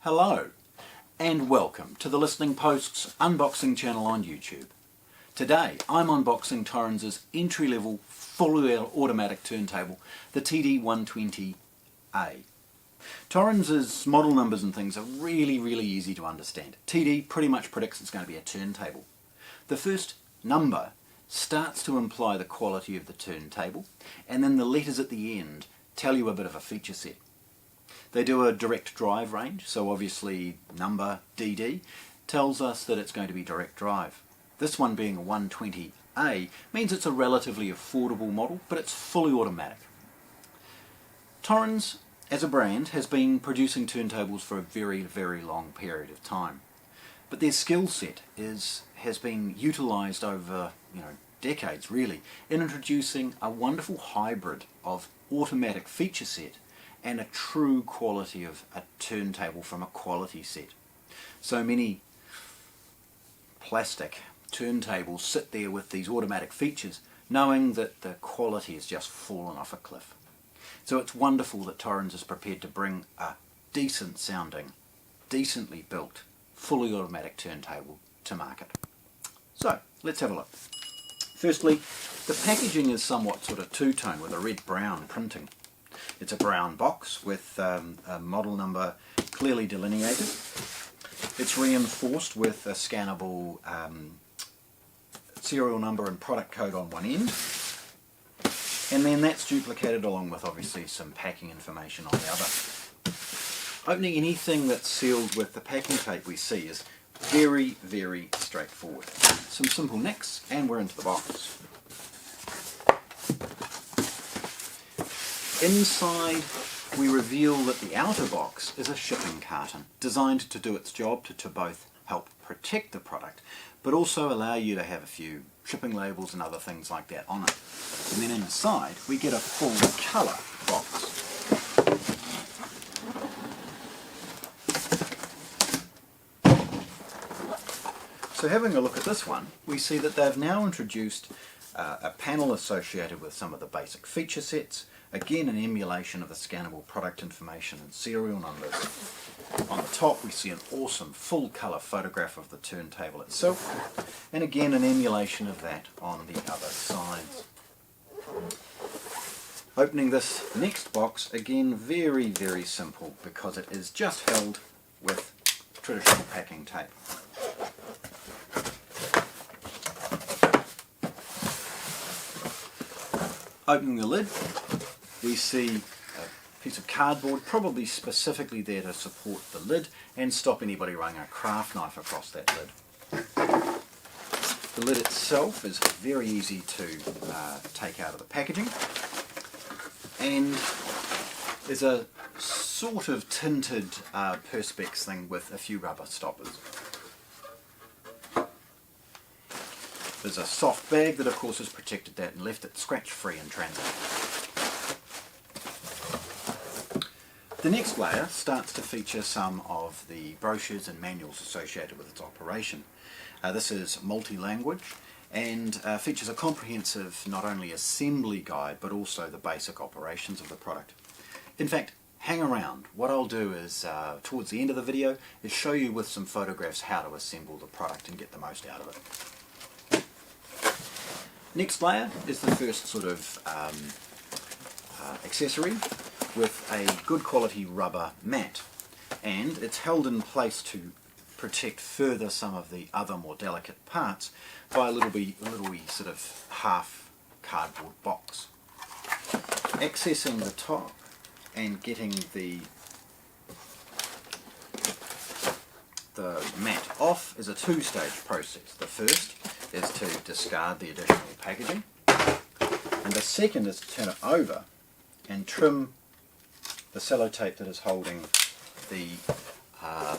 Hello and welcome to the Listening Post's unboxing channel on YouTube. Today I'm unboxing Thorens' entry-level fully automatic turntable, the TD120A. Thorens' model numbers and things are really easy to understand. TD pretty much predicts it's going to be a turntable. The first number starts to imply the quality of the turntable, and then the letters at the end tell you a bit of a feature set. They do a direct drive range, so obviously number DD tells us that it's going to be direct drive. This one being a 120A means it's a relatively affordable model, but it's fully automatic. Thorens as a brand has been producing turntables for a very long period of time, but their skill set has been utilised over decades really in introducing a wonderful hybrid of automatic feature set and a true quality of a turntable from a quality set. So many plastic turntables sit there with these automatic features knowing that the quality has just fallen off a cliff. So it's wonderful that Thorens is prepared to bring a decent sounding, decently built, fully automatic turntable to market. So let's have a look. Firstly, the packaging is somewhat sort of two-tone with a red-brown printing. It's a brown box with a model number clearly delineated. It's reinforced with a scannable serial number and product code on one end, and then that's duplicated along with obviously some packing information on the other. Opening anything that's sealed with the packing tape we see is very straightforward. Some simple nicks and we're into the box. Inside we reveal that the outer box is a shipping carton designed to do its job to both help protect the product but also allow you to have a few shipping labels and other things like that on it. And then inside we get a full colour box. So having a look at this one, we see that they've now introduced a panel associated with some of the basic feature sets. Again, an emulation of the scannable product information and serial numbers. On the top we see an awesome full colour photograph of the turntable itself, and again an emulation of that on the other sides. Opening this next box, again very simple because it is just held with traditional packing tape. Opening the lid, we see a piece of cardboard, probably specifically there to support the lid and stop anybody running a craft knife across that lid. The lid itself is very easy to take out of the packaging, and there's a sort of tinted perspex thing with a few rubber stoppers. There's a soft bag that of course has protected that and left it scratch free in transit. The next layer starts to feature some of the brochures and manuals associated with its operation. This is multi-language and features a comprehensive not only assembly guide but also the basic operations of the product. In fact, hang around. What I'll do is, towards the end of the video, is show you with some photographs how to assemble the product and get the most out of it. Next layer is the first sort of accessory with a good quality rubber mat, and it's held in place to protect further some of the other more delicate parts by a little wee sort of half cardboard box. Accessing the top and getting the mat off is a two-stage process. The first is to discard the additional packaging, and the second is to turn it over and trim the sellotape that is holding the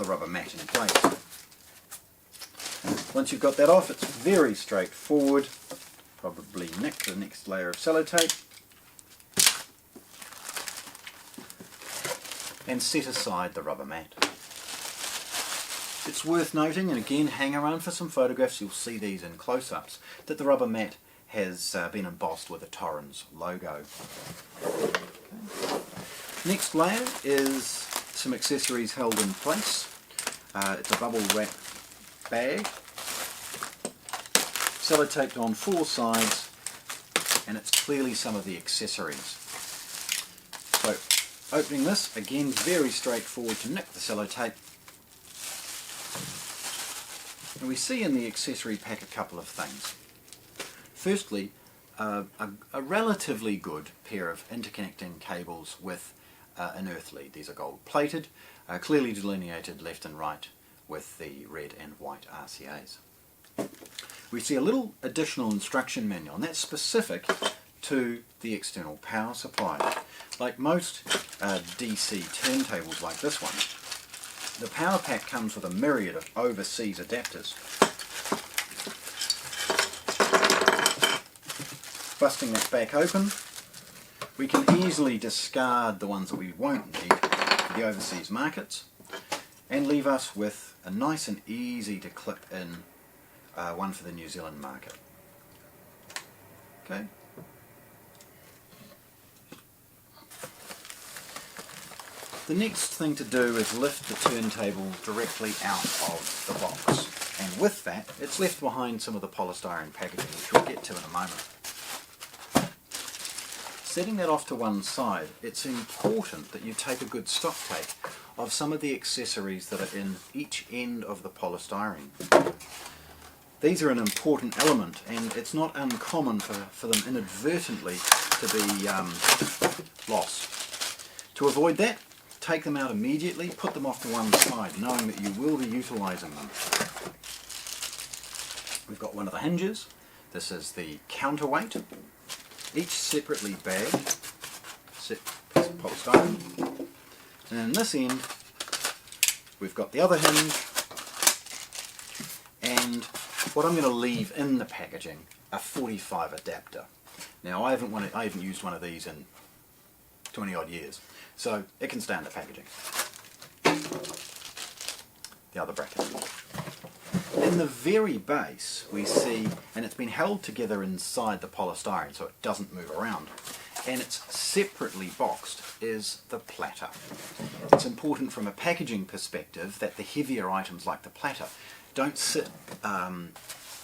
rubber mat in place. Once you've got that off, it's very straightforward. Probably nick the next layer of sellotape and set aside the rubber mat. It's worth noting, and again hang around for some photographs, you'll see these in close-ups, that the rubber mat has been embossed with a Thorens logo. Okay. Next layer is some accessories held in place. It's a bubble wrap bag, sellotaped on 4 sides, and it's clearly some of the accessories. So opening this, again very straightforward to nick the sellotape. And we see in the accessory pack a couple of things. Firstly, a relatively good pair of interconnecting cables with an earth lead. These are gold plated, clearly delineated left and right with the red and white RCAs. We see a little additional instruction manual, and that's specific to the external power supply. Like most DC turntables like this one, the power pack comes with a myriad of overseas adapters. Busting that back open, we can easily discard the ones that we won't need for the overseas markets and leave us with a nice and easy to clip in one for the New Zealand market. Okay. The next thing to do is lift the turntable directly out of the box, and with that it's left behind some of the polystyrene packaging, which we'll get to in a moment. Setting that off to one side, it's important that you take a good stock take of some of the accessories that are in each end of the polystyrene. These are an important element, and it's not uncommon for them inadvertently to be lost. To avoid that, take them out immediately, put them off to one side, knowing that you will be utilising them. We've got one of the hinges. This is the counterweight, each separately bagged piece of polystyrene. And in this end, we've got the other hinge, and what I'm going to leave in the packaging, a 45 adapter. Now I haven't used one of these in 20 odd years, so it can stay in the packaging. The other bracket. In the very base we see, and it's been held together inside the polystyrene so it doesn't move around, and it's separately boxed, is the platter. It's important from a packaging perspective that the heavier items like the platter don't sit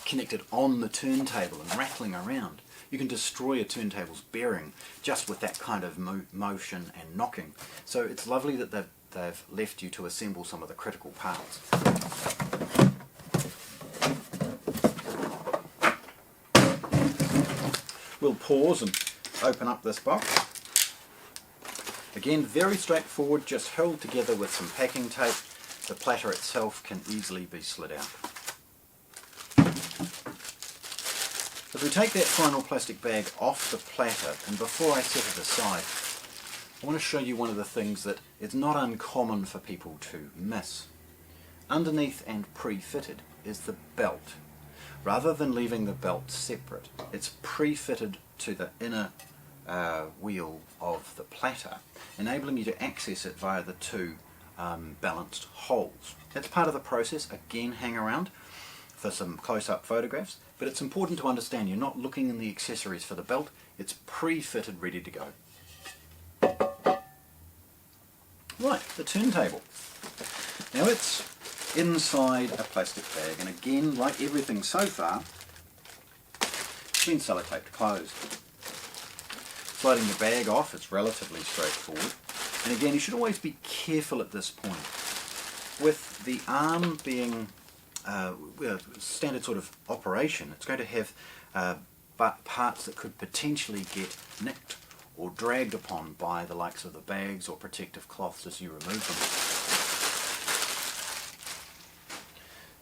connected on the turntable and rattling around. You can destroy a turntable's bearing just with that kind of motion and knocking. So it's lovely that they've left you to assemble some of the critical parts. We'll pause and open up this box. Again, very straightforward, just held together with some packing tape. The platter itself can easily be slid out. If we take that final plastic bag off the platter, and before I set it aside, I want to show you one of the things that is not uncommon for people to miss. Underneath and pre-fitted is the belt. Rather than leaving the belt separate, it's pre-fitted to the inner wheel of the platter, enabling you to access it via the two balanced holes. That's part of the process. Again, hang around for some close-up photographs, but it's important to understand you're not looking in the accessories for the belt, it's pre-fitted, ready to go. Right, the turntable. Now it's inside a plastic bag, and again, like everything so far, it's been sellotaped closed. Sliding the bag off is relatively straightforward, and again, you should always be careful at this point. With the arm being standard sort of operation, it's going to have parts that could potentially get nicked or dragged upon by the likes of the bags or protective cloths as you remove them.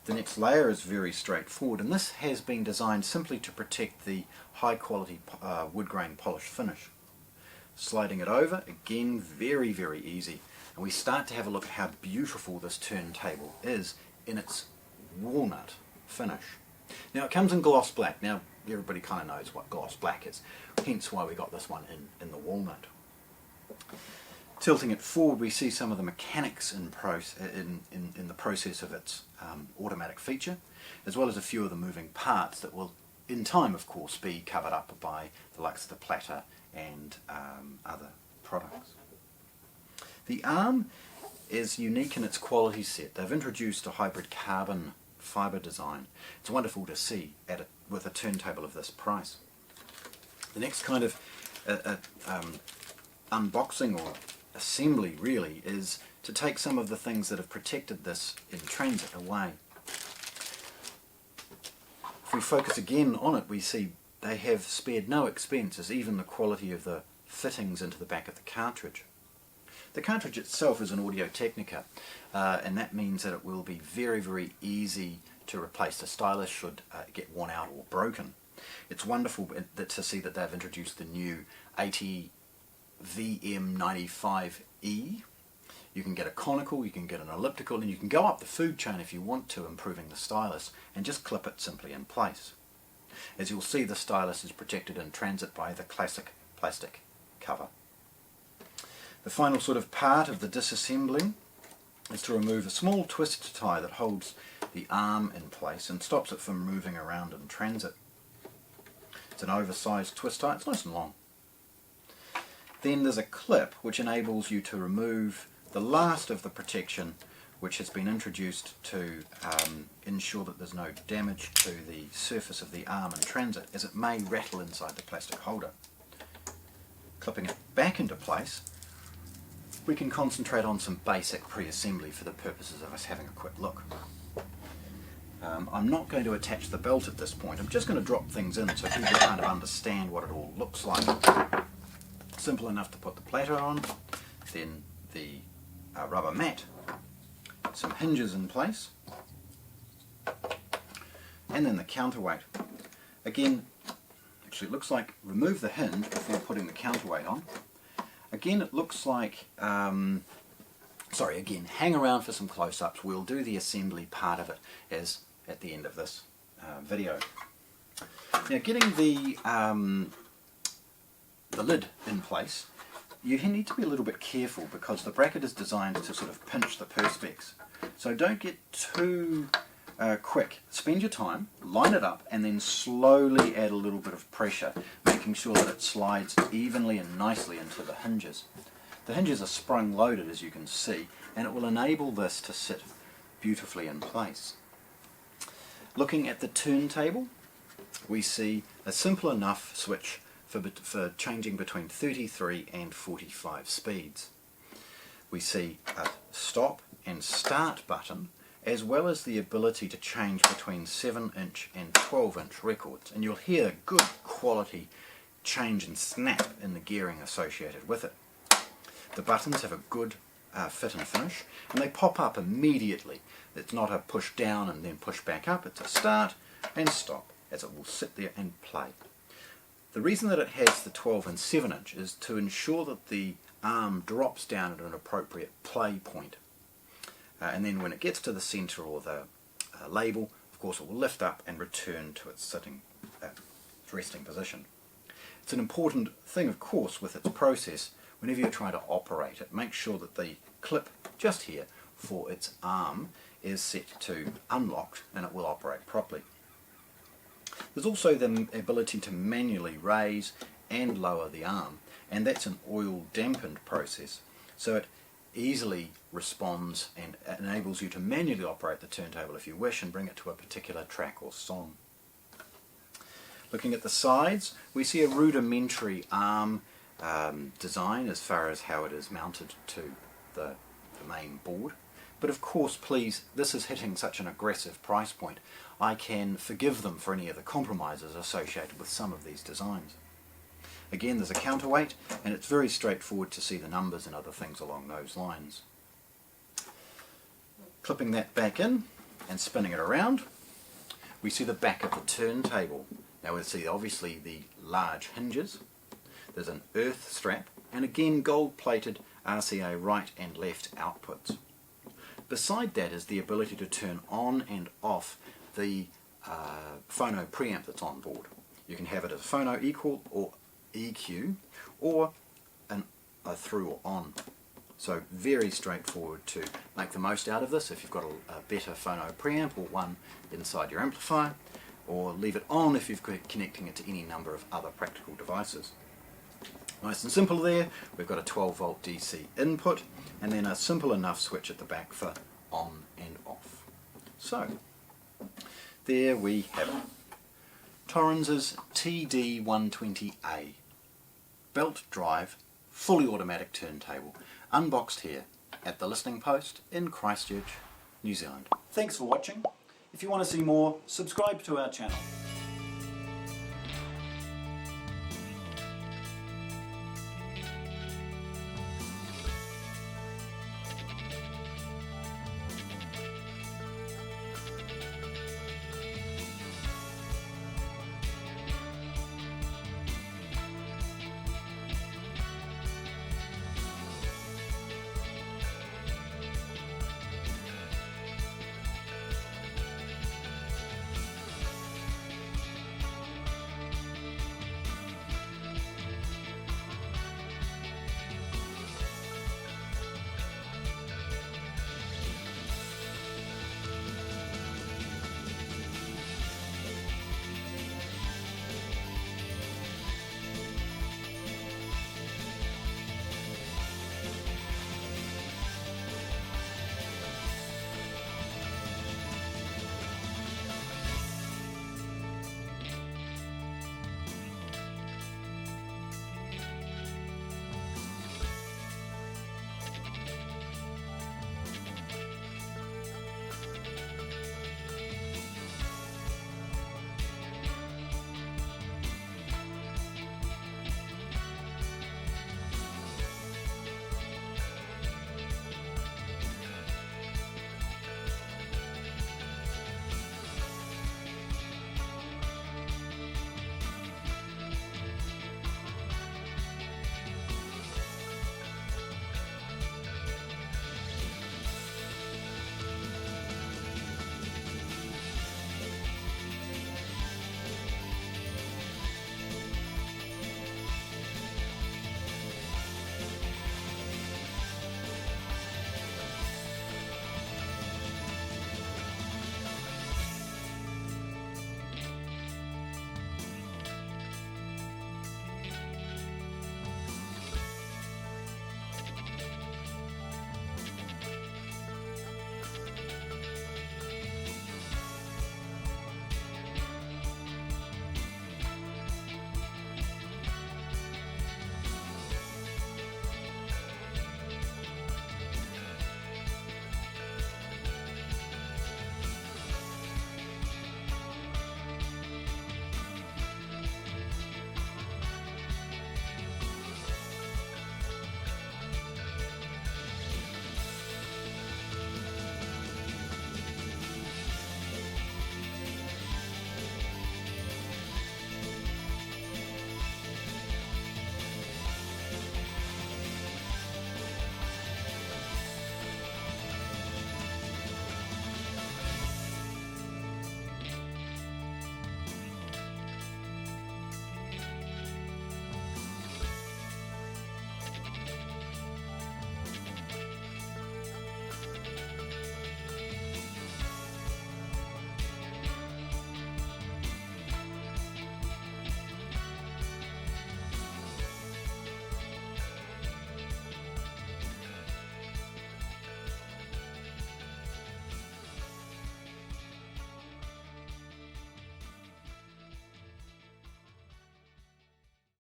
The next layer is very straightforward, and this has been designed simply to protect the high quality wood grain polish finish. Sliding it over, again very easy, and we start to have a look at how beautiful this turntable is in its walnut finish. Now it comes in gloss black. Now everybody kind of knows what gloss black is, hence why we got this one in the walnut. Tilting it forward, we see some of the mechanics in the process of its automatic feature, as well as a few of the moving parts that will in time of course be covered up by the likes of the platter and other products. The arm is unique in its quality set. They've introduced a hybrid carbon fibre design. It's wonderful to see with a turntable of this price. The next kind of unboxing or assembly really is to take some of the things that have protected this in transit away. If we focus again on it, we see they have spared no expenses, even the quality of the fittings into the back of the cartridge. The cartridge itself is an Audio Technica, and that means that it will be very, very easy to replace. The stylus should get worn out or broken. It's wonderful to see that they've introduced the new 80 VM95E. You can get a conical, you can get an elliptical, and you can go up the food chain if you want to, improving the stylus, and just clip it simply in place. As you'll see, the stylus is protected in transit by the classic plastic cover. The final sort of part of the disassembling is to remove a small twist tie that holds the arm in place and stops it from moving around in transit. It's an oversized twist tie, it's nice and long. Then there's a clip which enables you to remove the last of the protection which has been introduced to ensure that there's no damage to the surface of the arm in transit, as it may rattle inside the plastic holder. Clipping it back into place, we can concentrate on some basic pre-assembly for the purposes of us having a quick look. I'm not going to attach the belt at this point, I'm just going to drop things in so people kind of understand what it all looks like. Simple enough to put the platter on, then the rubber mat, some hinges in place, and then the counterweight. Again, actually it looks like, remove the hinge before putting the counterweight on. Again, it looks like, hang around for some close-ups. We'll do the assembly part of it as at the end of this video. Now, getting the lid in place, you need to be a little bit careful because the bracket is designed to sort of pinch the perspex. So don't get too quick. Spend your time, line it up, and then slowly add a little bit of pressure, making sure that it slides evenly and nicely into the hinges. The hinges are sprung loaded, as you can see, and it will enable this to sit beautifully in place. Looking at the turntable, we see a simple enough switch for changing between 33 and 45 speeds. We see a stop and start button, as well as the ability to change between 7-inch and 12-inch records, and you'll hear a good quality change and snap in the gearing associated with it. The buttons have a good fit and finish, and they pop up immediately. It's not a push down and then push back up, it's a start and stop, as it will sit there and play. The reason that it has the 12 and 7-inch is to ensure that the arm drops down at an appropriate play point. And then when it gets to the centre or the label, of course it will lift up and return to its resting position. It's an important thing, of course, with its process. Whenever you're trying to operate it, make sure that the clip just here for its arm is set to unlocked and it will operate properly. There's also the ability to manually raise and lower the arm, and that's an oil dampened process, so it easily responds and enables you to manually operate the turntable if you wish and bring it to a particular track or song. Looking at the sides, we see a rudimentary arm design as far as how it is mounted to the main board. But of course, please, this is hitting such an aggressive price point. I can forgive them for any of the compromises associated with some of these designs. Again, there's a counterweight, and it's very straightforward to see the numbers and other things along those lines. Clipping that back in and spinning it around, we see the back of the turntable. Now we see obviously the large hinges. There's an earth strap, and again gold-plated RCA right and left outputs. Beside that is the ability to turn on and off the phono preamp that's on board. You can have it as a phono equal or EQ, or a through or on. So very straightforward to make the most out of this if you've got a better phono preamp or one inside your amplifier, or leave it on if you're connecting it to any number of other practical devices. Nice and simple there. We've got a 12 volt DC input and then a simple enough switch at the back for on and off. So there we have it. Thorens TD120A belt drive fully automatic turntable, unboxed here at the listening post in Christchurch, New Zealand. Thanks for watching. If you want to see more, subscribe to our channel.